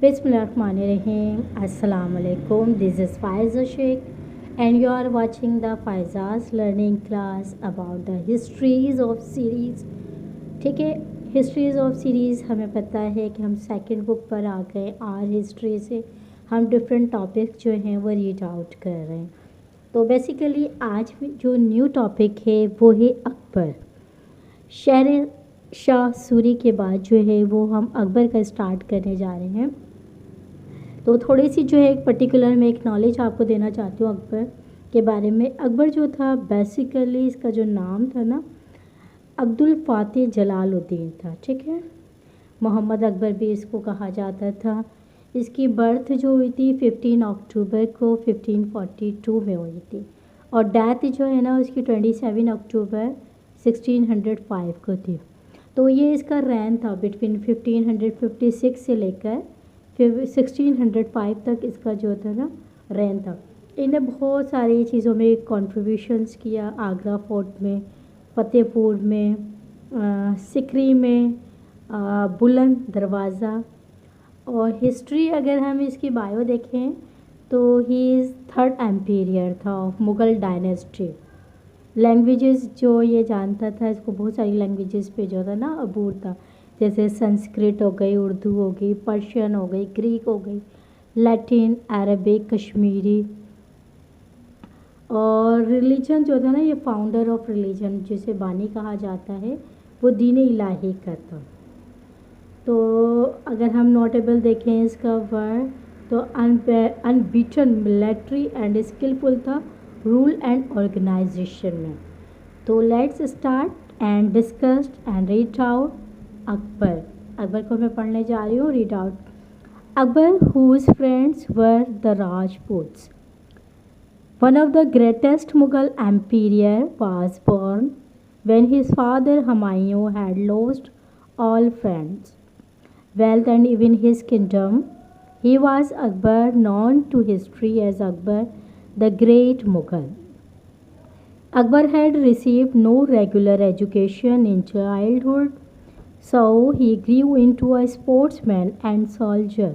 Bismillahirrahmanirrahim. Assalamu alaikum. This is Faiza Sheikh and you are watching the Faiza's learning class about the histories of series. ठीक है, histories of series हमें पता है कि हम second book पर आ गए। आर हिस्ट्री से हम डिफरेंट टॉपिक जो हैं वो रीड आउट कर रहे हैं। तो बेसिकली आज जो न्यू टॉपिक है वो है अकबर। शेर शाह सूरी के बाद जो है वो हम अकबर का स्टार्ट करने जा रहे हैं। तो थोड़ी सी जो है एक पर्टिकुलर मैं एक नॉलेज आपको देना चाहती हूँ अकबर के बारे में। अकबर जो था बेसिकली इसका जो नाम था ना अब्दुल फ़ातिह जलालुद्दीन था। ठीक है, मोहम्मद अकबर भी इसको कहा जाता था। इसकी बर्थ जो हुई थी 15 अक्टूबर को 1542 में हुई थी और डेथ जो है ना उसकी 27 अक्टूबर 1605 को थी। तो ये इसका रैन था बिटवीन 1556 से लेकर फिर 1605 तक इसका जो था ना रैन था। इन्हें बहुत सारी चीज़ों में कंट्रीब्यूशंस किया। आगरा फोर्ट में, फतेहपुर में, सिकरी में, बुलंद दरवाज़ा। और हिस्ट्री अगर हम इसकी बायो देखें तो ही इज़ थर्ड एम्पीरियर था ऑफ मुग़ल डायनेस्टी। लैंग्वेजेस जो ये जानता था, इसको बहुत सारी लैंग्वेजेस पे जो था ना अबूर था, जैसे संस्कृत हो गई, उर्दू हो गई, पर्शियन हो गई, ग्रीक हो गई, लैटिन, अरबिक, कश्मीरी। और रिलीजन जो था ना ये फाउंडर ऑफ रिलीजन जिसे बानी कहा जाता है वो दीन इलाही का था। तो अगर हम नोटेबल देखें इसका वर्ड तो अनबीटन मिलिट्री एंड स्किलफुल था रूल एंड ऑर्गेनाइजेशन में। तो let's start and discussed and read out Akbar. Akbar को मैं पढ़ने जा रही हूँ। Read out Akbar whose friends were the Rajputs. One of the greatest Mughal emperor was born when his father Humayun had lost all friends, wealth and even his kingdom. He was Akbar, known to history as Akbar the Great Mughal. Akbar had received no regular education in childhood, so he grew into a sportsman and soldier.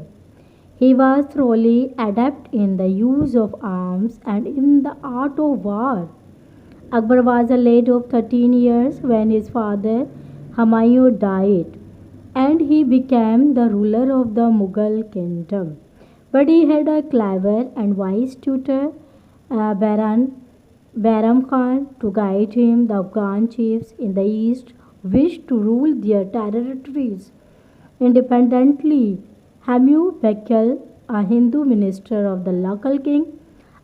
He was thoroughly adept in the use of arms and in the art of war. Akbar was a lad of 13 years when his father Humayun died, and he became the ruler of the Mughal kingdom. But he had a clever and wise tutor, Baram Khan, to guide him. The Afghan chiefs in the east wished to rule their territories independently. Hamu Bekal, a Hindu minister of the local king,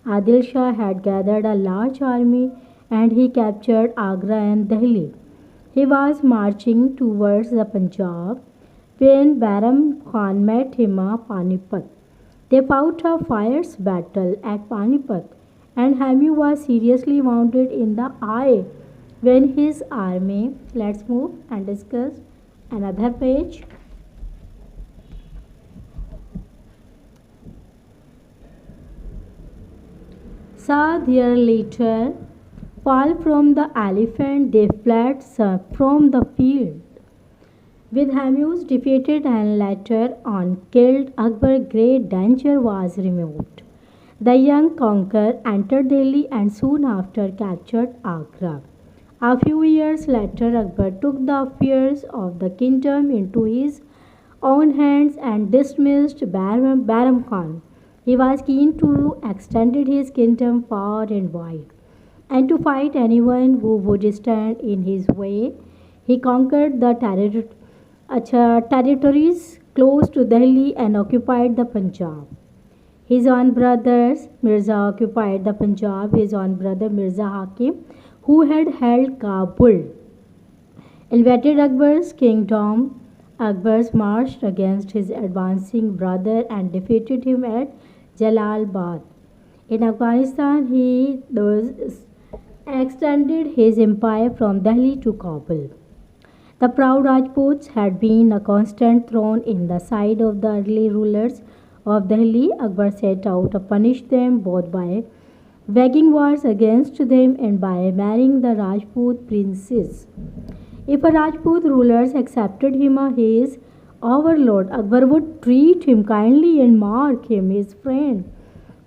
Adil Shah, had gathered a large army and he captured Agra and Delhi. He was marching towards the Punjab when Baram Khan met him at Panipat. They fought a fierce battle at Panipat and Hamu was seriously wounded in the eye when his army. Let's move and discuss another page. Saw their leader fall from the elephant, they fled from the field. With Hamus defeated and later on killed, Akbar great danger was removed. The young conqueror entered Delhi and soon after captured Agra. A few years later, Akbar took the affairs of the kingdom into his own hands and dismissed Baram Khan. He was keen to extend his kingdom far and wide and to fight anyone who would stand in his way. He conquered the territories close to Delhi and occupied the Punjab. His own brothers Mirza occupied the Punjab. His own brother Mirza Hakim, who had held Kabul, invaded Akbar's kingdom. Akbar marched against his advancing brother and defeated him at Jalalabad. In Afghanistan, he extended his empire from Delhi to Kabul. The proud Rajputs had been a constant thorn in the side of the early rulers of Delhi. Akbar set out to punish them both by waging wars against them and by marrying the Rajput princes. If a Rajput rulers accepted him, his overlord. Akbar would treat him kindly and mark him his friend.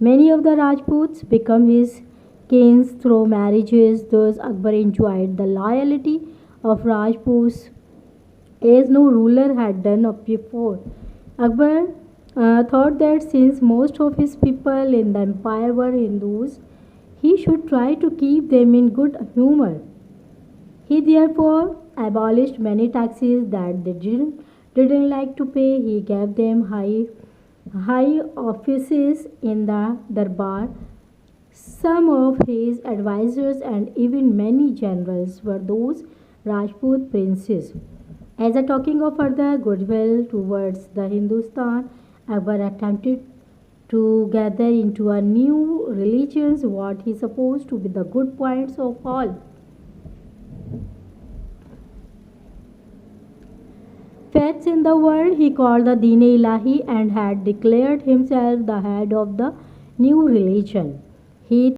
Many of the Rajputs become his kings through marriages. Thus, Akbar enjoyed the loyalty of Rajputs as no ruler had done of before. Akbar thought that since most of his people in the empire were Hindus, he should try to keep them in good humor. He therefore abolished many taxes that they didn't like to pay. He gave them high offices in the Darbar. Some of his advisors and even many generals were those Rajput princes. As a token of further goodwill towards the Hindustan, Akbar attempted to gather into a new religion what he supposed to be the good points of all. Faiths in the world he called the Deen-e-Ilahi and had declared himself the head of the new religion. He